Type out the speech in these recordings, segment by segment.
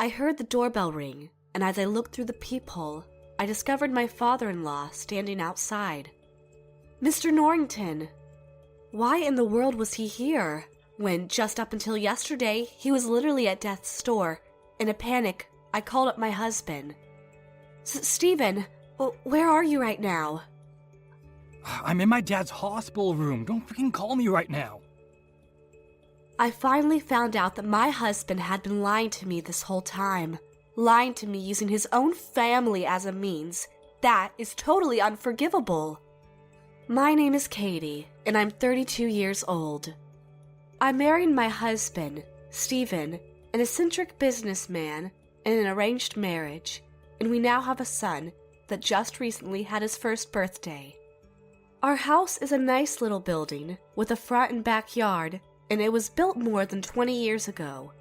I heard the doorbell ring, and as I looked through the peephole, I discovered my father-in-law standing outside. Mr. Norrington! Why in the world was he here, when just up until yesterday he was literally at death's door? In a panic, I called up my husband. Stephen, where are you right now? I'm in my dad's hospital room. Don't freaking call me right now. I finally found out that my husband had been lying to me this whole time. Lying to me using his own family as a means. That is totally unforgivable. My name is Katie, and I'm 32 years old. I married my husband, Stephen, an eccentric businessman, in an arranged marriage, and we now have a son that just recently had his first birthday. Our house is a nice little building with a front and backyard, and it was built more than 20 years ago.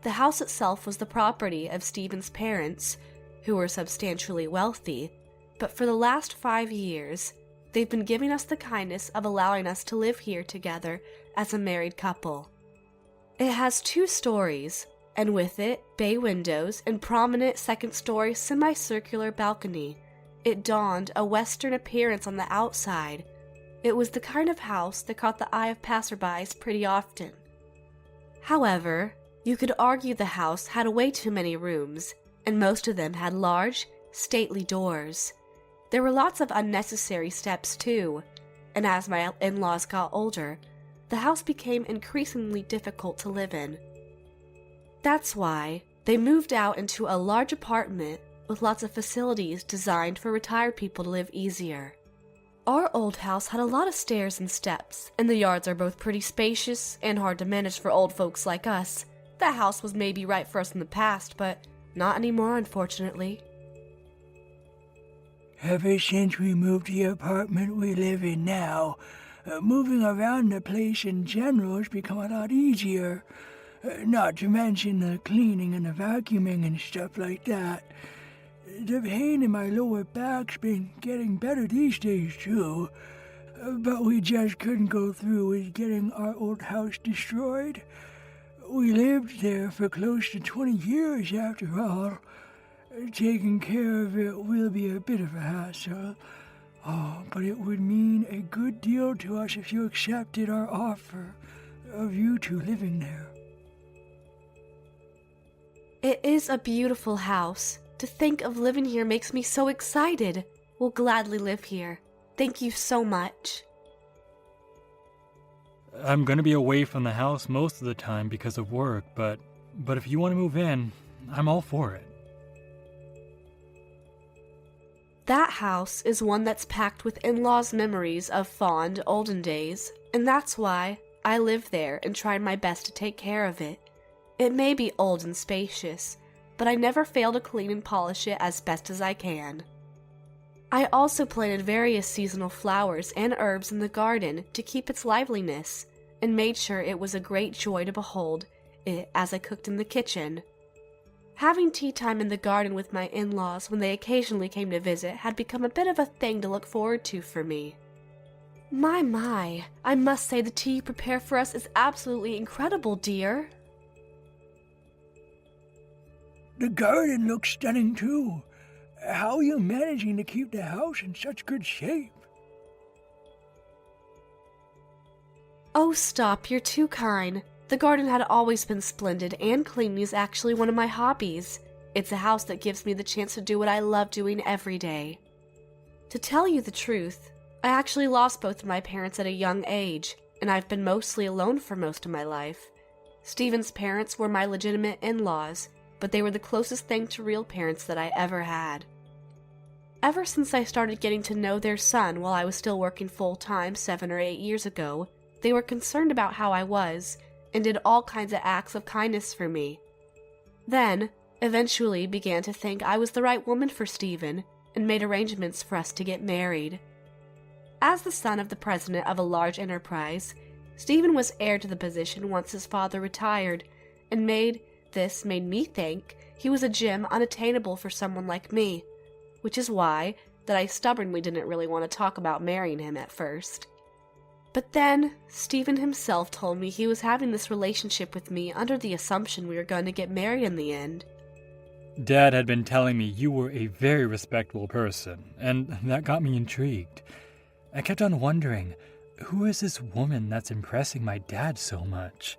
The house itself was the property of Stephen's parents, who were substantially wealthy, but for the last 5 years, they've been giving us the kindness of allowing us to live here together as a married couple. It has 2 stories, and with it, bay windows and prominent second-story semicircular balcony. It donned a Western appearance on the outside. It was the kind of house that caught the eye of passerbys pretty often. However, you could argue the house had way too many rooms, and most of them had large, stately doors. There were lots of unnecessary steps too, and as my in-laws got older, the house became increasingly difficult to live in. That's why they moved out into a large apartment with lots of facilities designed for retired people to live easier. Our old house had a lot of stairs and steps, and the yards are both pretty spacious and hard to manage for old folks like us. That house was maybe right for us in the past, but not anymore, unfortunately. Ever since we moved to the apartment we live in now, moving around the place in general has become a lot easier. Not to mention the cleaning and the vacuuming and stuff like that. The pain in my lower back's been getting better these days, too. But we just couldn't go through with getting our old house destroyed. We lived there for close to 20 years after all. Taking care of it will be a bit of a hassle. Oh, but it would mean a good deal to us if you accepted our offer of you two living there. It is a beautiful house. To think of living here makes me so excited. We'll gladly live here. Thank you so much. I'm going to be away from the house most of the time because of work, but if you want to move in, I'm all for it. That house is one that's packed with in-laws' memories of fond, olden days, and that's why I live there and try my best to take care of it. It may be old and spacious, but I never fail to clean and polish it as best as I can. I also planted various seasonal flowers and herbs in the garden to keep its liveliness, and made sure it was a great joy to behold it as I cooked in the kitchen. Having tea time in the garden with my in-laws when they occasionally came to visit had become a bit of a thing to look forward to for me. My, I must say the tea you prepare for us is absolutely incredible, dear. The garden looks stunning, too. How are you managing to keep the house in such good shape? Oh, stop, you're too kind. The garden had always been splendid, and cleaning is actually one of my hobbies. It's a house that gives me the chance to do what I love doing every day. To tell you the truth, I actually lost both of my parents at a young age, and I've been mostly alone for most of my life. Stephen's parents were my legitimate in-laws, but they were the closest thing to real parents that I ever had. Ever since I started getting to know their son while I was still working full-time 7 or 8 years ago, they were concerned about how I was, and did all kinds of acts of kindness for me. Then, eventually began to think I was the right woman for Stephen, and made arrangements for us to get married. As the son of the president of a large enterprise, Stephen was heir to the position once his father retired, and made me think he was a gem unattainable for someone like me, which is why that I stubbornly didn't really want to talk about marrying him at first. But then, Stephen himself told me he was having this relationship with me under the assumption we were going to get married in the end. Dad had been telling me you were a very respectable person, and that got me intrigued. I kept on wondering, who is this woman that's impressing my dad so much?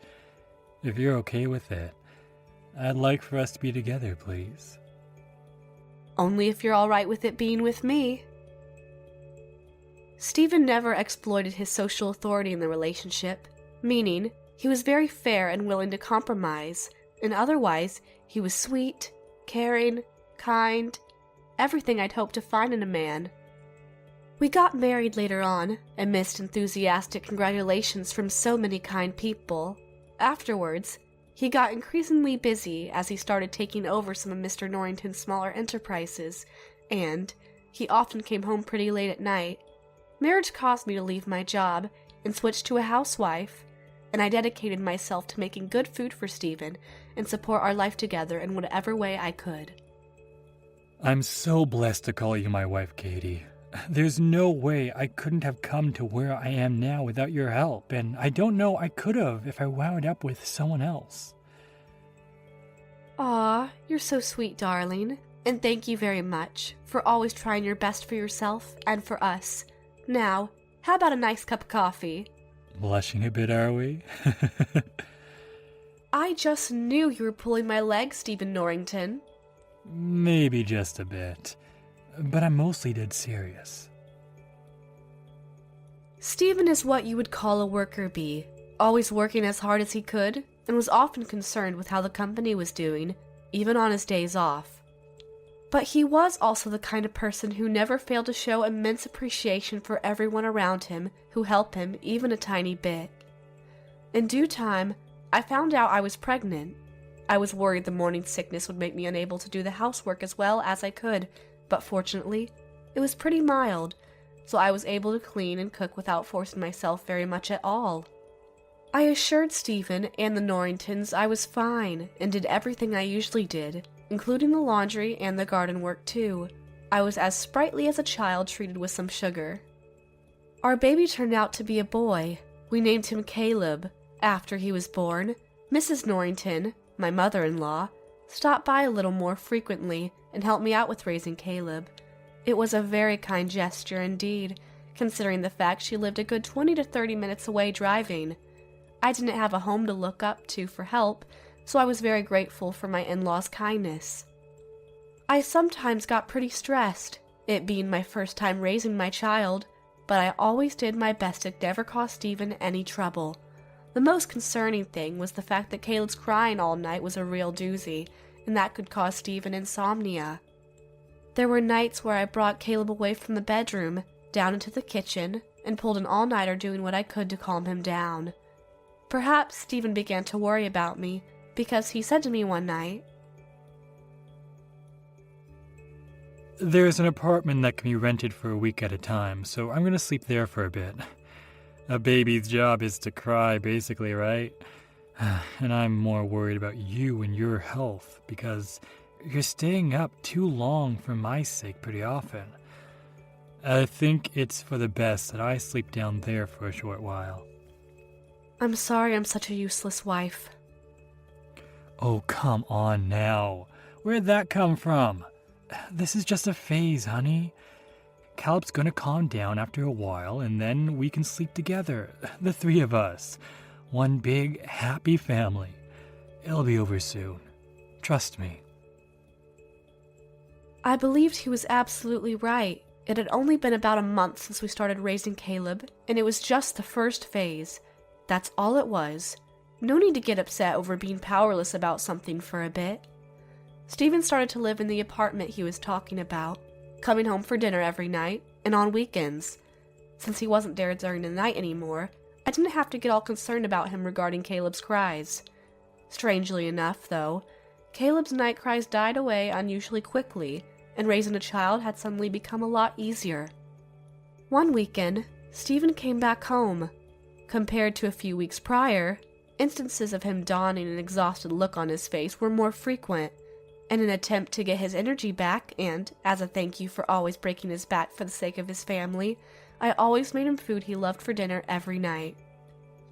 If you're okay with it, I'd like for us to be together, please. Only if you're all right with it being with me. Stephen never exploited his social authority in the relationship, meaning he was very fair and willing to compromise, and otherwise he was sweet, caring, kind, everything I'd hoped to find in a man. We got married later on, amidst enthusiastic congratulations from so many kind people. Afterwards, he got increasingly busy as he started taking over some of Mr. Norrington's smaller enterprises, and he often came home pretty late at night. Marriage caused me to leave my job and switch to a housewife, and I dedicated myself to making good food for Stephen and support our life together in whatever way I could. I'm so blessed to call you my wife, Katie. There's no way I couldn't have come to where I am now without your help, and I don't know I could have if I wound up with someone else. Aw, you're so sweet, darling, and thank you very much for always trying your best for yourself and for us. Now, how about a nice cup of coffee? Blushing a bit, are we? I just knew you were pulling my leg, Stephen Norrington. Maybe just a bit, but I'm mostly dead serious. Stephen is what you would call a worker bee, always working as hard as he could, and was often concerned with how the company was doing, even on his days off. But he was also the kind of person who never failed to show immense appreciation for everyone around him who helped him even a tiny bit. In due time, I found out I was pregnant. I was worried the morning sickness would make me unable to do the housework as well as I could, but fortunately, it was pretty mild, so I was able to clean and cook without forcing myself very much at all. I assured Stephen and the Norringtons I was fine and did everything I usually did, including the laundry and the garden work too. I was as sprightly as a child treated with some sugar. Our baby turned out to be a boy. We named him Caleb. After he was born, Mrs. Norrington, my mother-in-law, stopped by a little more frequently and helped me out with raising Caleb. It was a very kind gesture indeed, considering the fact she lived a good 20 to 30 minutes away driving. I didn't have a home to look up to for help, so I was very grateful for my in-laws' kindness. I sometimes got pretty stressed, it being my first time raising my child, but I always did my best to never cause Stephen any trouble. The most concerning thing was the fact that Caleb's crying all night was a real doozy, and that could cause Stephen insomnia. There were nights where I brought Caleb away from the bedroom, down into the kitchen, and pulled an all-nighter doing what I could to calm him down. Perhaps Stephen began to worry about me, because he said to me one night, There's an apartment that can be rented for a week at a time, so I'm going to sleep there for a bit. A baby's job is to cry, basically, right? And I'm more worried about you and your health, because you're staying up too long for my sake pretty often. I think it's for the best that I sleep down there for a short while. I'm sorry I'm such a useless wife. Oh, come on now. Where'd that come from? This is just a phase, honey. Caleb's gonna calm down after a while, and then we can sleep together, the three of us. One big, happy family. It'll be over soon. Trust me. I believed he was absolutely right. It had only been about a month since we started raising Caleb, and it was just the first phase. That's all it was. No need to get upset over being powerless about something for a bit. Stephen started to live in the apartment he was talking about, coming home for dinner every night, and on weekends. Since he wasn't there during the night anymore, I didn't have to get all concerned about him regarding Caleb's cries. Strangely enough, though, Caleb's night cries died away unusually quickly, and raising a child had suddenly become a lot easier. One weekend, Stephen came back home. Compared to a few weeks prior, instances of him donning an exhausted look on his face were more frequent. In an attempt to get his energy back, and as a thank you for always breaking his back for the sake of his family, I always made him food he loved for dinner every night.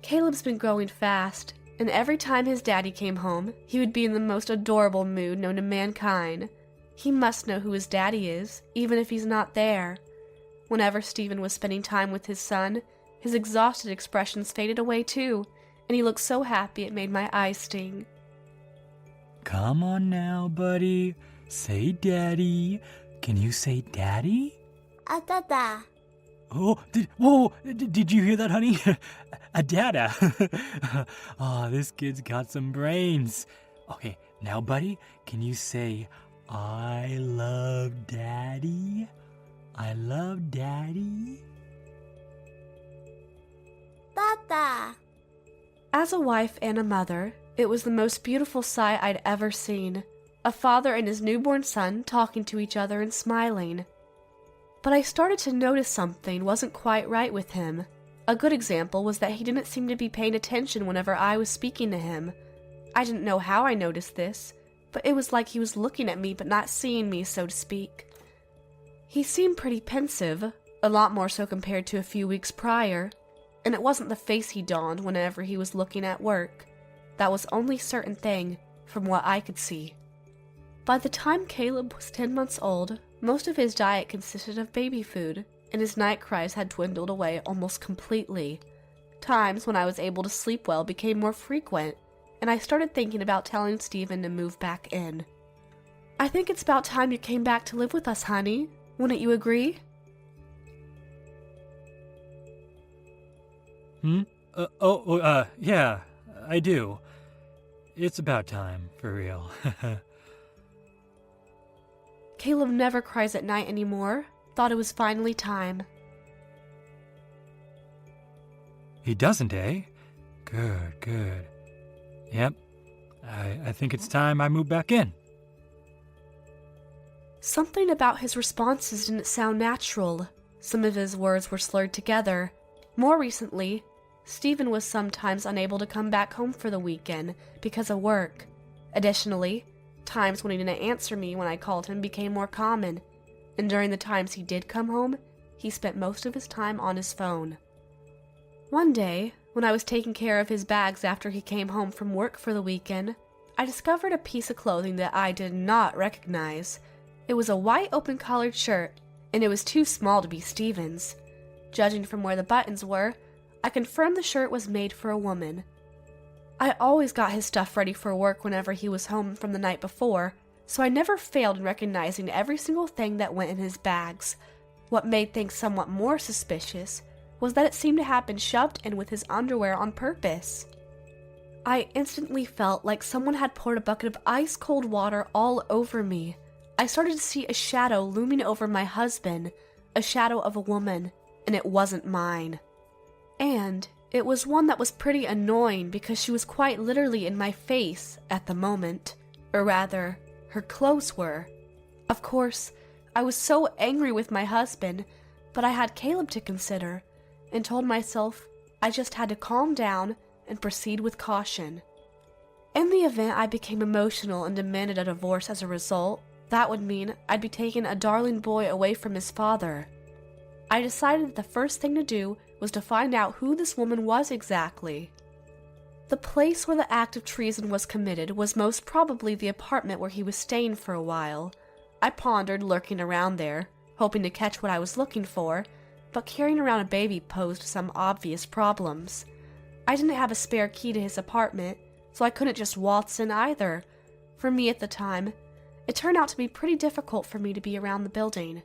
Caleb's been growing fast, and every time his daddy came home, he would be in the most adorable mood known to mankind. He must know who his daddy is, even if he's not there. Whenever Stephen was spending time with his son, his exhausted expressions faded away too, and he looked so happy it made my eyes sting. Come on now, buddy. Say daddy. Can you say daddy? Dada. Oh, did you hear that, honey? A dada. Oh, this kid's got some brains. Okay, now, buddy, can you say, I love daddy? I love daddy. Dada. As a wife and a mother, it was the most beautiful sight I'd ever seen. A father and his newborn son talking to each other and smiling. But I started to notice something wasn't quite right with him. A good example was that he didn't seem to be paying attention whenever I was speaking to him. I didn't know how I noticed this, but it was like he was looking at me but not seeing me, so to speak. He seemed pretty pensive, a lot more so compared to a few weeks prior, and it wasn't the face he donned whenever he was looking at work. That was only certain thing, from what I could see. By the time Caleb was 10 months old, most of his diet consisted of baby food, and his night cries had dwindled away almost completely. Times when I was able to sleep well became more frequent, and I started thinking about telling Stephen to move back in. I think it's about time you came back to live with us, honey. Wouldn't you agree? Yeah, I do. It's about time, for real. Caleb never cries at night anymore. Thought it was finally time. He doesn't, eh? Good. Yep, I think it's time I move back in. Something about his responses didn't sound natural. Some of his words were slurred together. More recently, Stephen was sometimes unable to come back home for the weekend because of work. Additionally, times when he didn't answer me when I called him became more common, and during the times he did come home, he spent most of his time on his phone. One day, when I was taking care of his bags after he came home from work for the weekend, I discovered a piece of clothing that I did not recognize. It was a white open-collared shirt, and it was too small to be Stephen's. Judging from where the buttons were, I confirmed the shirt was made for a woman. I always got his stuff ready for work whenever he was home from the night before, so I never failed in recognizing every single thing that went in his bags. What made things somewhat more suspicious was that it seemed to have been shoved in with his underwear on purpose. I instantly felt like someone had poured a bucket of ice-cold water all over me. I started to see a shadow looming over my husband, a shadow of a woman, and it wasn't mine. And it was one that was pretty annoying because she was quite literally in my face at the moment. Or rather, her clothes were. Of course, I was so angry with my husband, but I had Caleb to consider, and told myself I just had to calm down and proceed with caution. In the event I became emotional and demanded a divorce as a result, that would mean I'd be taking a darling boy away from his father. I decided that the first thing to do was to find out who this woman was exactly. The place where the act of treason was committed was most probably the apartment where he was staying for a while. I pondered lurking around there, hoping to catch what I was looking for, but carrying around a baby posed some obvious problems. I didn't have a spare key to his apartment, so I couldn't just waltz in either. For me at the time, it turned out to be pretty difficult for me to be around the building.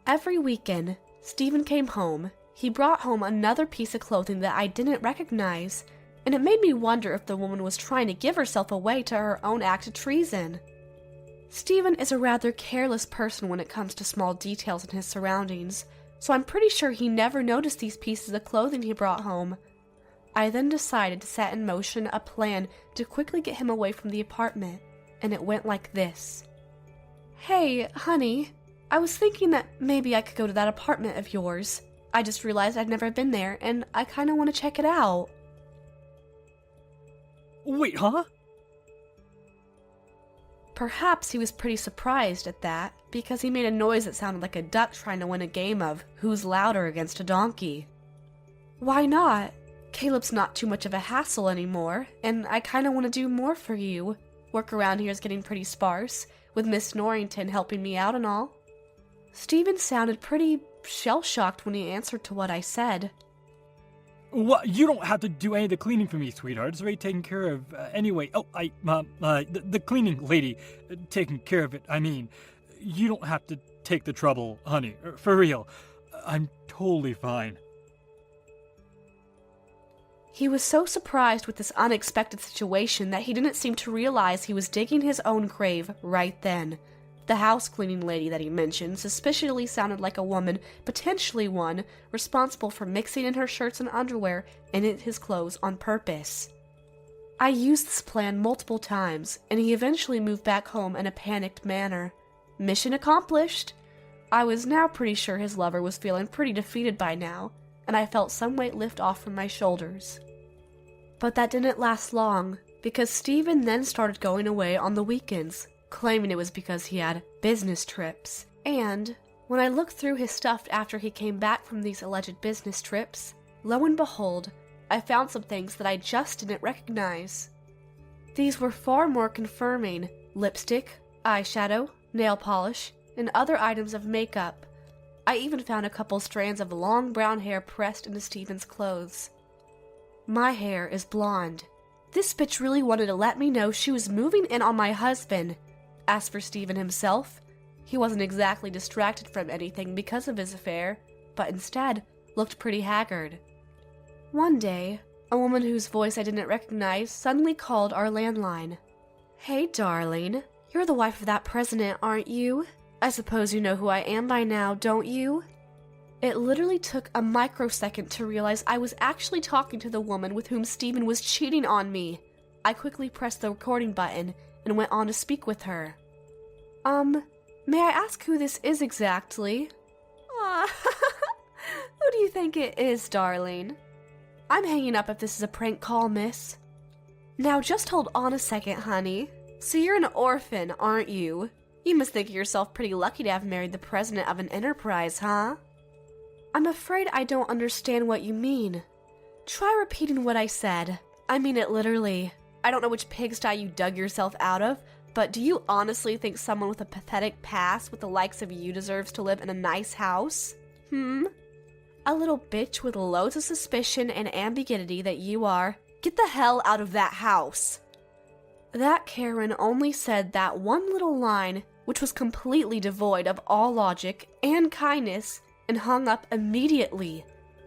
Every weekend, Stephen came home. He brought home another piece of clothing that I didn't recognize, and it made me wonder if the woman was trying to give herself away to her own act of treason. Stephen is a rather careless person when it comes to small details in his surroundings, so I'm pretty sure he never noticed these pieces of clothing he brought home. I then decided to set in motion a plan to quickly get him away from the apartment, and it went like this. Hey, honey, I was thinking that maybe I could go to that apartment of yours. I just realized I've never been there, and I kind of want to check it out. Wait, huh? Perhaps he was pretty surprised at that, because he made a noise that sounded like a duck trying to win a game of Who's Louder against a donkey. Why not? Caleb's not too much of a hassle anymore, and I kinda want to do more for you. Work around here is getting pretty sparse, with Miss Norrington helping me out and all. Stephen sounded pretty shell-shocked when he answered to what I said. What? You don't have to do any of the cleaning for me, sweetheart. It's already taken care of. Anyway, the cleaning lady taking care of it. I mean, you don't have to take the trouble, honey. For real. I'm totally fine. He was so surprised with this unexpected situation that he didn't seem to realize he was digging his own grave right then. The house cleaning lady that he mentioned suspiciously sounded like a woman, potentially one, responsible for mixing in her shirts and underwear and in his clothes on purpose. I used this plan multiple times, and he eventually moved back home in a panicked manner. Mission accomplished! I was now pretty sure his lover was feeling pretty defeated by now, and I felt some weight lift off from my shoulders. But that didn't last long, because Stephen then started going away on the weekends, claiming it was because he had business trips. And when I looked through his stuff after he came back from these alleged business trips, lo and behold, I found some things that I just didn't recognize. These were far more confirming: lipstick, eyeshadow, nail polish, and other items of makeup. I even found a couple strands of long brown hair pressed into Stephen's clothes. My hair is blonde. This bitch really wanted to let me know she was moving in on my husband. As for Stephen himself, he wasn't exactly distracted from anything because of his affair, but instead looked pretty haggard. One day, a woman whose voice I didn't recognize suddenly called our landline. "Hey, darling, you're the wife of that president, aren't you? I suppose you know who I am by now, don't you?" It literally took a microsecond to realize I was actually talking to the woman with whom Stephen was cheating on me. I quickly pressed the recording button and went on to speak with her. May I ask who this is exactly?" "Aw, who do you think it is, darling?" "I'm hanging up if this is a prank call, miss." "Now just hold on a second, honey. So you're an orphan, aren't you? You must think yourself pretty lucky to have married the president of an enterprise, huh?" "I'm afraid I don't understand what you mean. Try repeating what I said. I mean it literally. I don't know which pigsty you dug yourself out of, but do you honestly think someone with a pathetic past with the likes of you deserves to live in a nice house? A little bitch with loads of suspicion and ambiguity that you are. Get the hell out of that house." That Karen only said that one little line, which was completely devoid of all logic and kindness, and hung up immediately.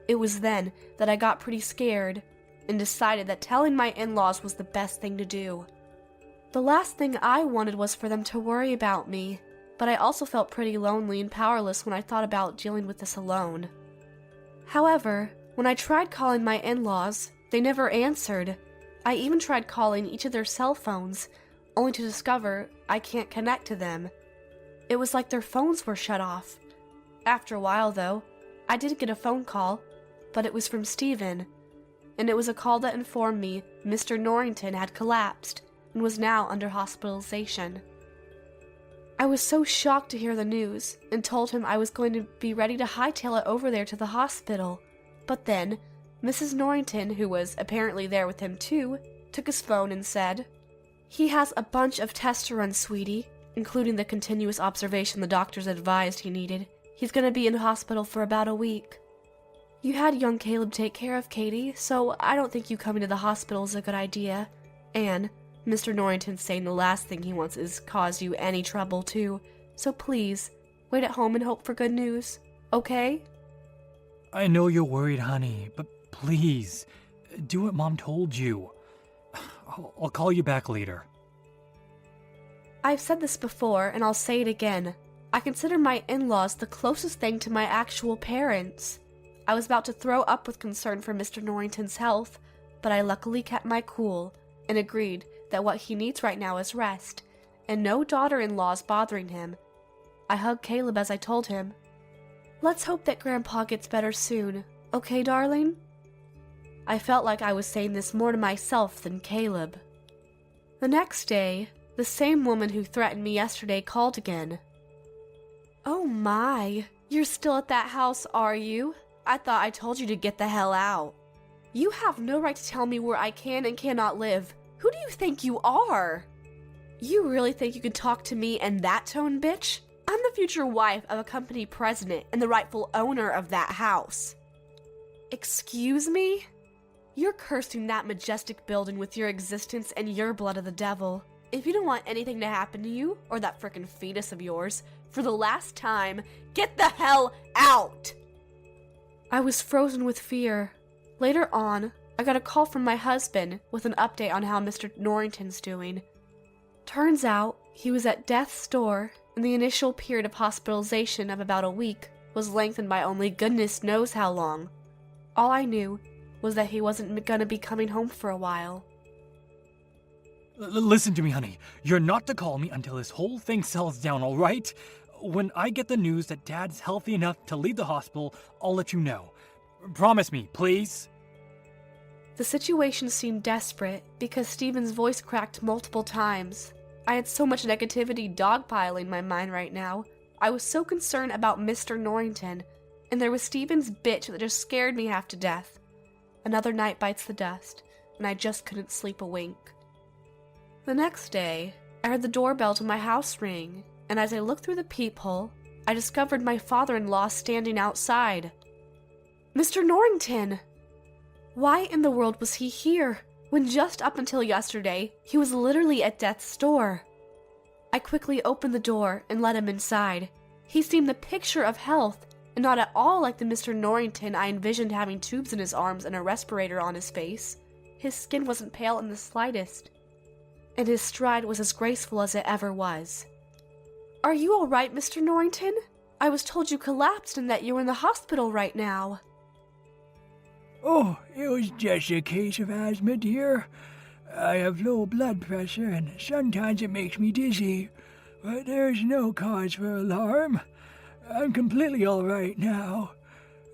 It was then that I got pretty scared and decided that telling my in-laws was the best thing to do. The last thing I wanted was for them to worry about me, but I also felt pretty lonely and powerless when I thought about dealing with this alone. However, when I tried calling my in-laws, they never answered. I even tried calling each of their cell phones, only to discover I can't connect to them. It was like their phones were shut off. After a while, though, I did get a phone call, but it was from Stephen, and it was a call that informed me Mr. Norrington had collapsed and was now under hospitalization. I was so shocked to hear the news and told him I was going to be ready to hightail it over there to the hospital. But then, Mrs. Norrington, who was apparently there with him too, took his phone and said, "He has a bunch of tests to run, sweetie, including the continuous observation the doctors advised he needed. He's going to be in hospital for about a week. You had young Caleb take care of Katie, so I don't think you coming to the hospital is a good idea. And Mr. Norrington's saying the last thing he wants is cause you any trouble, too. So please, wait at home and hope for good news, okay?" I know you're worried, honey, but please, do what Mom told you. I'll call you back later. I've said this before, and I'll say it again. I consider my in-laws the closest thing to my actual parents. I was about to throw up with concern for Mr. Norrington's health, but I luckily kept my cool and agreed that what he needs right now is rest, and no daughter-in-laws bothering him. I hugged Caleb as I told him, "Let's hope that Grandpa gets better soon, okay, darling?" I felt like I was saying this more to myself than Caleb. The next day, the same woman who threatened me yesterday called again. "Oh my, you're still at that house, are you? I thought I told you to get the hell out." You have no right to tell me where I can and cannot live. Who do you think you are? You really think you can talk to me in that tone, bitch? I'm the future wife of a company president and the rightful owner of that house. Excuse me? You're cursing that majestic building with your existence and your blood of the devil. If you don't want anything to happen to you, or that frickin' fetus of yours, for the last time, get the hell out! I was frozen with fear. Later on, I got a call from my husband with an update on how Mr. Norrington's doing. Turns out, he was at death's door, and the initial period of hospitalization of about a week was lengthened by only goodness knows how long. All I knew was that he wasn't gonna be coming home for a while. Listen to me, honey. You're not to call me until this whole thing settles down, all right? When I get the news that Dad's healthy enough to leave the hospital, I'll let you know. Promise me, please. The situation seemed desperate because Stephen's voice cracked multiple times. I had so much negativity dogpiling my mind right now. I was so concerned about Mr. Norrington, and there was Stephen's bitch that just scared me half to death. Another night bites the dust, and I just couldn't sleep a wink. The next day, I heard the doorbell to my house ring, and as I looked through the peephole, I discovered my father-in-law standing outside. Mr. Norrington! Why in the world was he here, when just up until yesterday, he was literally at death's door? I quickly opened the door and let him inside. He seemed the picture of health, and not at all like the Mr. Norrington I envisioned having tubes in his arms and a respirator on his face. His skin wasn't pale in the slightest, and his stride was as graceful as it ever was. Are you all right, Mr. Norrington? I was told you collapsed and that you were in the hospital right now. Oh, it was just a case of asthma, dear. I have low blood pressure and sometimes it makes me dizzy, but there's no cause for alarm. I'm completely all right now.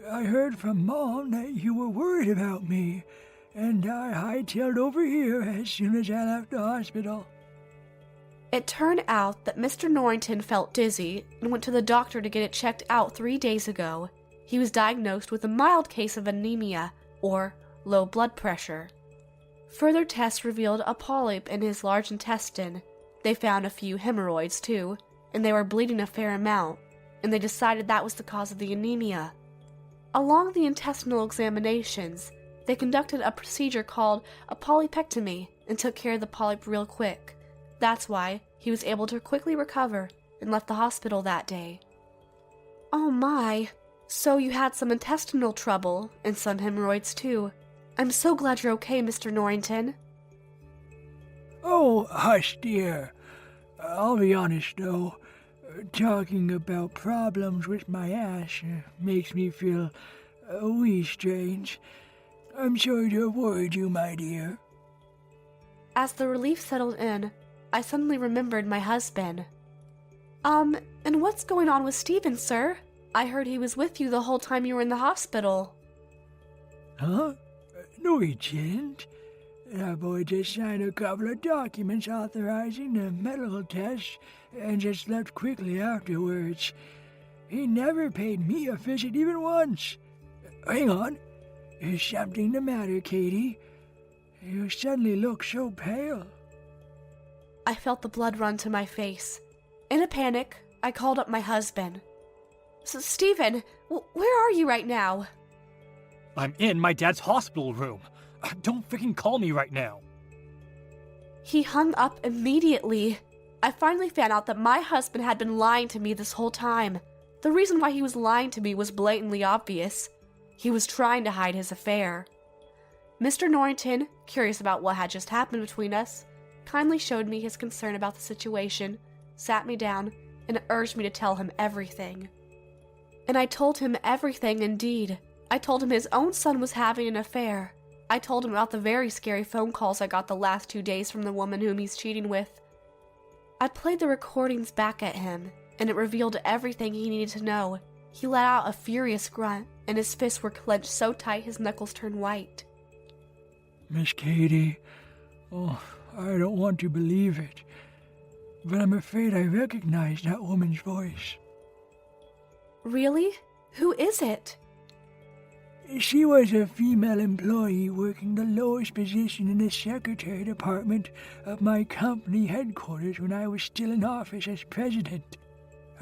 I heard from Mom that you were worried about me, and I hightailed over here as soon as I left the hospital. It turned out that Mr. Norrington felt dizzy and went to the doctor to get it checked out 3 days ago. He was diagnosed with a mild case of anemia, or low blood pressure. Further tests revealed a polyp in his large intestine. They found a few hemorrhoids too, and they were bleeding a fair amount, and they decided that was the cause of the anemia. Along the intestinal examinations, they conducted a procedure called a polypectomy and took care of the polyp real quick. That's why he was able to quickly recover and left the hospital that day. Oh my, so you had some intestinal trouble and some hemorrhoids too. I'm so glad you're okay, Mr. Norrington. Oh, hush, dear. I'll be honest, though. Talking about problems with my ass makes me feel a wee strange. I'm sorry to have worried you, my dear. As the relief settled in, I suddenly remembered my husband. And what's going on with Stephen, sir? I heard he was with you the whole time you were in the hospital. Huh? No, he didn't. That boy just signed a couple of documents authorizing the medical test and just left quickly afterwards. He never paid me a visit even once. Hang on. Is something the matter, Katie? You suddenly look so pale. I felt the blood run to my face. In a panic, I called up my husband. So, Stephen, where are you right now? I'm in my dad's hospital room. Don't freaking call me right now. He hung up immediately. I finally found out that my husband had been lying to me this whole time. The reason why he was lying to me was blatantly obvious. He was trying to hide his affair. Mr. Norrington, curious about what had just happened between us, kindly showed me his concern about the situation, sat me down, and urged me to tell him everything. And I told him everything indeed. I told him his own son was having an affair. I told him about the very scary phone calls I got the last 2 days from the woman whom he's cheating with. I played the recordings back at him, and it revealed everything he needed to know. He let out a furious grunt, and his fists were clenched so tight his knuckles turned white. Miss Katie, I don't want to believe it, but I'm afraid I recognize that woman's voice. Really? Who is it? She was a female employee working the lowest position in the secretary department of my company headquarters when I was still in office as president.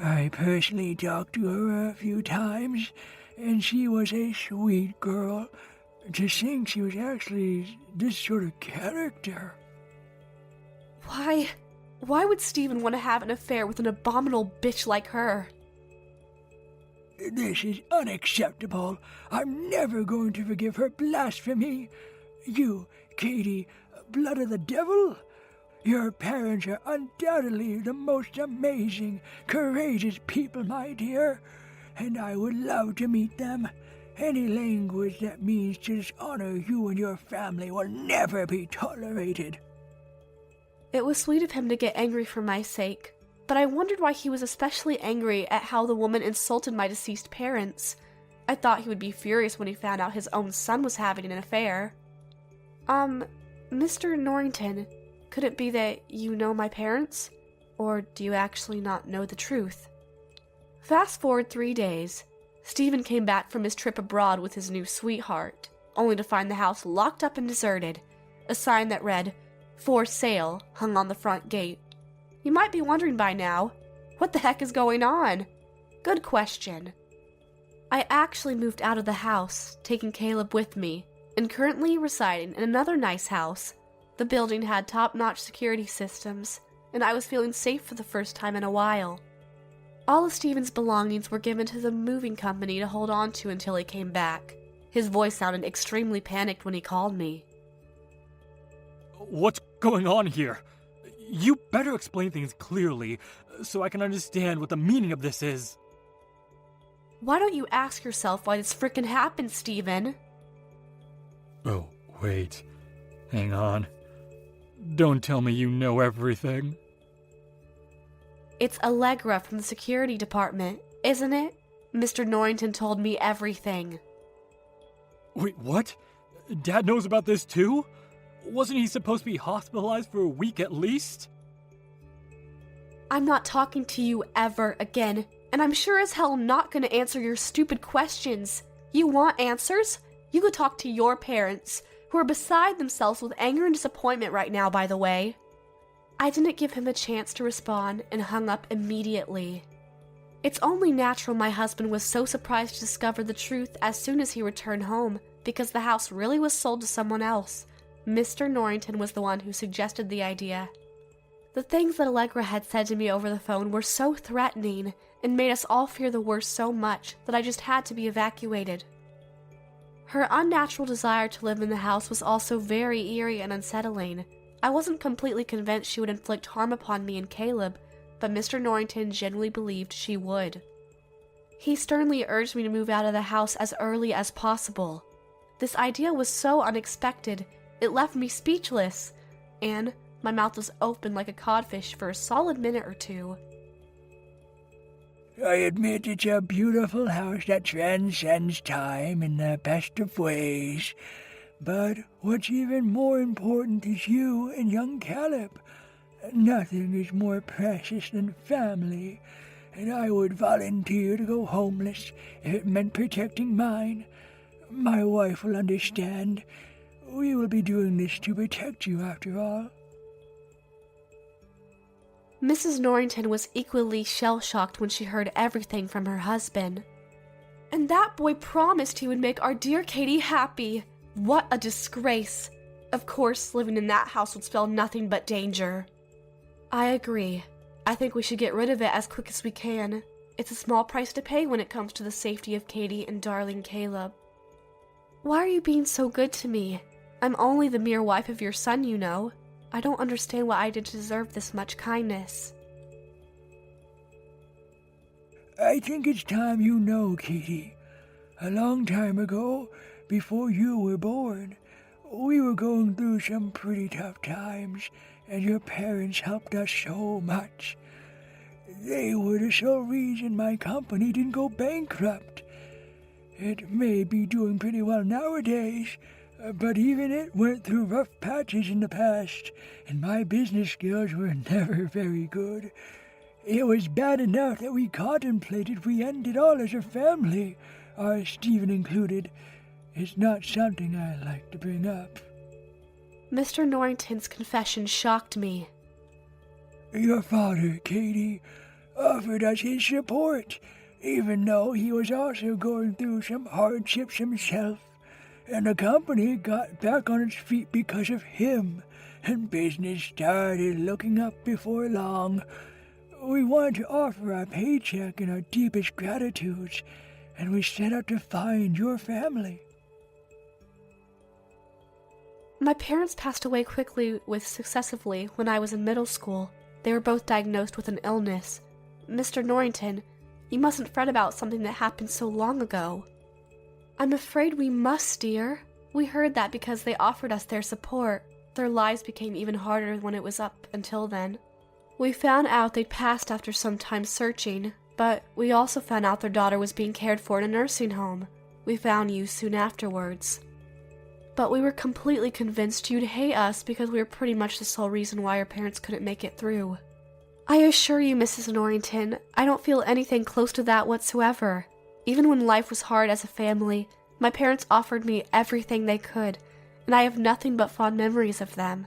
I personally talked to her a few times, and she was a sweet girl. To think she was actually this sort of character. Why would Stephen want to have an affair with an abominable bitch like her? This is unacceptable. I'm never going to forgive her blasphemy. You, Katie, blood of the devil? Your parents are undoubtedly the most amazing, courageous people, my dear, and I would love to meet them. Any language that means to dishonor you and your family will never be tolerated. It was sweet of him to get angry for my sake, but I wondered why he was especially angry at how the woman insulted my deceased parents. I thought he would be furious when he found out his own son was having an affair. Mr. Norrington, could it be that you know my parents? Or do you actually not know the truth? Fast forward 3 days. Stephen came back from his trip abroad with his new sweetheart, only to find the house locked up and deserted. A sign that read, "For sale," hung on the front gate. You might be wondering by now, what the heck is going on? Good question. I actually moved out of the house, taking Caleb with me, and currently residing in another nice house. The building had top-notch security systems, and I was feeling safe for the first time in a while. All of Stephen's belongings were given to the moving company to hold on to until he came back. His voice sounded extremely panicked when he called me. What's going on here? You better explain things clearly so I can understand what the meaning of this is. Why don't you ask yourself why this frickin' happened, Stephen? Oh, wait. Hang on. Don't tell me you know everything. It's Allegra from the security department, isn't it? Mr. Norrington told me everything. Wait, what? Dad knows about this too? Wasn't he supposed to be hospitalized for a week at least? I'm not talking to you ever again, and I'm sure as hell not gonna answer your stupid questions. You want answers? You could talk to your parents, who are beside themselves with anger and disappointment right now, by the way. I didn't give him a chance to respond and hung up immediately. It's only natural my husband was so surprised to discover the truth as soon as he returned home, because the house really was sold to someone else. Mr. Norrington was the one who suggested the idea. The things that Allegra had said to me over the phone were so threatening and made us all fear the worst so much that I just had to be evacuated. Her unnatural desire to live in the house was also very eerie and unsettling. I wasn't completely convinced she would inflict harm upon me and Caleb, but Mr. Norrington genuinely believed she would. He sternly urged me to move out of the house as early as possible. This idea was so unexpected, it left me speechless, and my mouth was open like a codfish for a solid minute or two. I admit it's a beautiful house that transcends time in the best of ways. But what's even more important is you and young Caleb. Nothing is more precious than family, and I would volunteer to go homeless if it meant protecting mine. My wife will understand. We will be doing this to protect you after all. Mrs. Norrington was equally shell-shocked when she heard everything from her husband. And that boy promised he would make our dear Katie happy. What a disgrace. Of course, living in that house would spell nothing but danger. I agree. I think we should get rid of it as quick as we can. It's a small price to pay when it comes to the safety of Katie and darling Caleb. Why are you being so good to me? I'm only the mere wife of your son, you know. I don't understand what I did to deserve this much kindness. I think it's time you know, Katie. A long time ago, before you were born, we were going through some pretty tough times, and your parents helped us so much. They were the sole reason my company didn't go bankrupt. It may be doing pretty well nowadays, but even it went through rough patches in the past, and my business skills were never very good. It was bad enough that we contemplated we ended all as a family, our Stephen included. It's not something I like to bring up. Mr. Norrington's confession shocked me. Your father, Katie, offered us his support, even though he was also going through some hardships himself. And the company got back on its feet because of him, and business started looking up before long. We wanted to offer our paycheck and our deepest gratitudes, and we set out to find your family. My parents passed away successively when I was in middle school. They were both diagnosed with an illness. Mr. Norrington, you mustn't fret about something that happened so long ago. I'm afraid we must, dear. We heard that because they offered us their support. Their lives became even harder when it was up until then. We found out they'd passed after some time searching, but we also found out their daughter was being cared for in a nursing home. We found you soon afterwards. But we were completely convinced you'd hate us because we were pretty much the sole reason why our parents couldn't make it through. I assure you, Mrs. Norrington, I don't feel anything close to that whatsoever. Even when life was hard as a family, my parents offered me everything they could, and I have nothing but fond memories of them.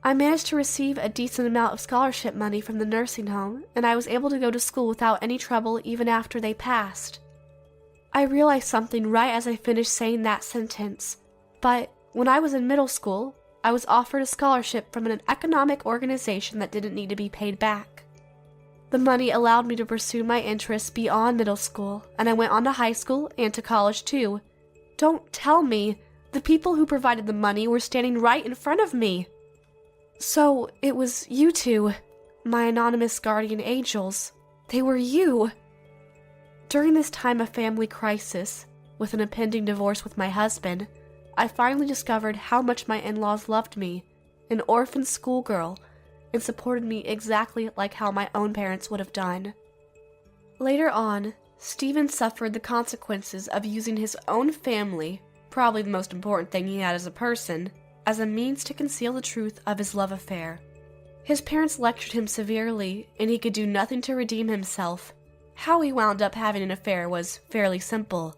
I managed to receive a decent amount of scholarship money from the nursing home, and I was able to go to school without any trouble even after they passed. I realized something right as I finished saying that sentence. But when I was in middle school, I was offered a scholarship from an economic organization that didn't need to be paid back. The money allowed me to pursue my interests beyond middle school, and I went on to high school and to college too. Don't tell me the people who provided the money were standing right in front of me. So it was you two, my anonymous guardian angels. They were you. During this time of family crisis, with an impending divorce with my husband, I finally discovered how much my in-laws loved me, an orphan schoolgirl, and supported me exactly like how my own parents would have done. Later on, Stephen suffered the consequences of using his own family, probably the most important thing he had as a person, as a means to conceal the truth of his love affair. His parents lectured him severely, and he could do nothing to redeem himself. How he wound up having an affair was fairly simple.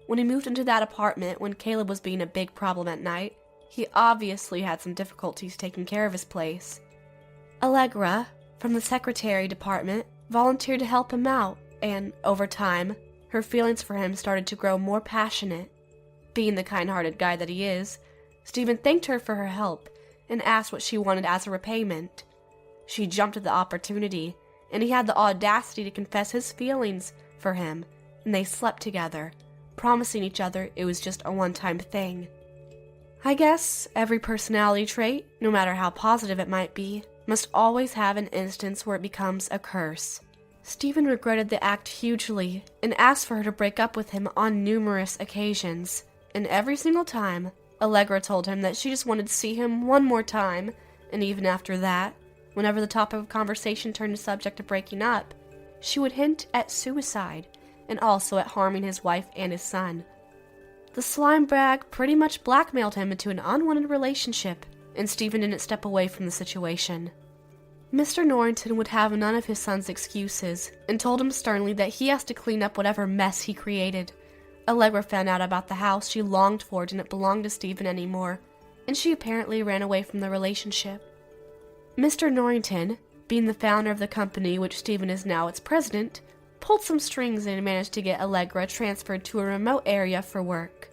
When he moved into that apartment when Caleb was being a big problem at night, he obviously had some difficulties taking care of his place. Allegra, from the secretary department, volunteered to help him out, and, over time, her feelings for him started to grow more passionate. Being the kind-hearted guy that he is, Stephen thanked her for her help and asked what she wanted as a repayment. She jumped at the opportunity, and he had the audacity to confess his feelings for him, and they slept together, promising each other it was just a one-time thing. I guess every personality trait, no matter how positive it might be, must always have an instance where it becomes a curse. Stephen regretted the act hugely and asked for her to break up with him on numerous occasions, and every single time, Allegra told him that she just wanted to see him one more time, and even after that, whenever the topic of conversation turned to the subject of breaking up, she would hint at suicide and also at harming his wife and his son. The slime bag pretty much blackmailed him into an unwanted relationship, and Stephen didn't step away from the situation. Mr. Norrington would have none of his son's excuses, and told him sternly that he has to clean up whatever mess he created. Allegra found out about the house she longed for didn't belong to Stephen anymore, and she apparently ran away from the relationship. Mr. Norrington, being the founder of the company which Stephen is now its president, pulled some strings and managed to get Allegra transferred to a remote area for work.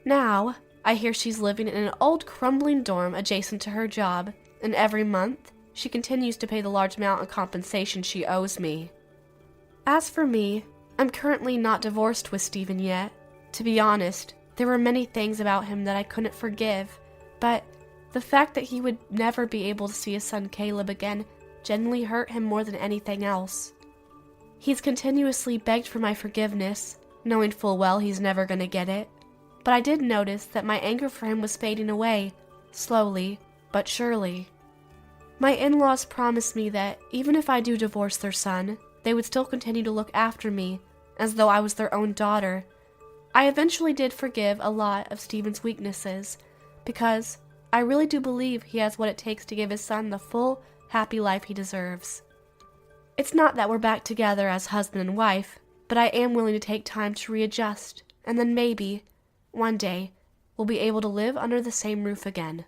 Now, I hear she's living in an old crumbling dorm adjacent to her job, and every month, she continues to pay the large amount of compensation she owes me. As for me, I'm currently not divorced with Stephen yet. To be honest, there were many things about him that I couldn't forgive, but the fact that he would never be able to see his son Caleb again genuinely hurt him more than anything else. He's continuously begged for my forgiveness, knowing full well he's never going to get it, but I did notice that my anger for him was fading away, slowly but surely. My in-laws promised me that even if I do divorce their son, they would still continue to look after me, as though I was their own daughter. I eventually did forgive a lot of Stephen's weaknesses, because I really do believe he has what it takes to give his son the full, happy life he deserves. It's not that we're back together as husband and wife, but I am willing to take time to readjust, and then maybe One day, we'll be able to live under the same roof again.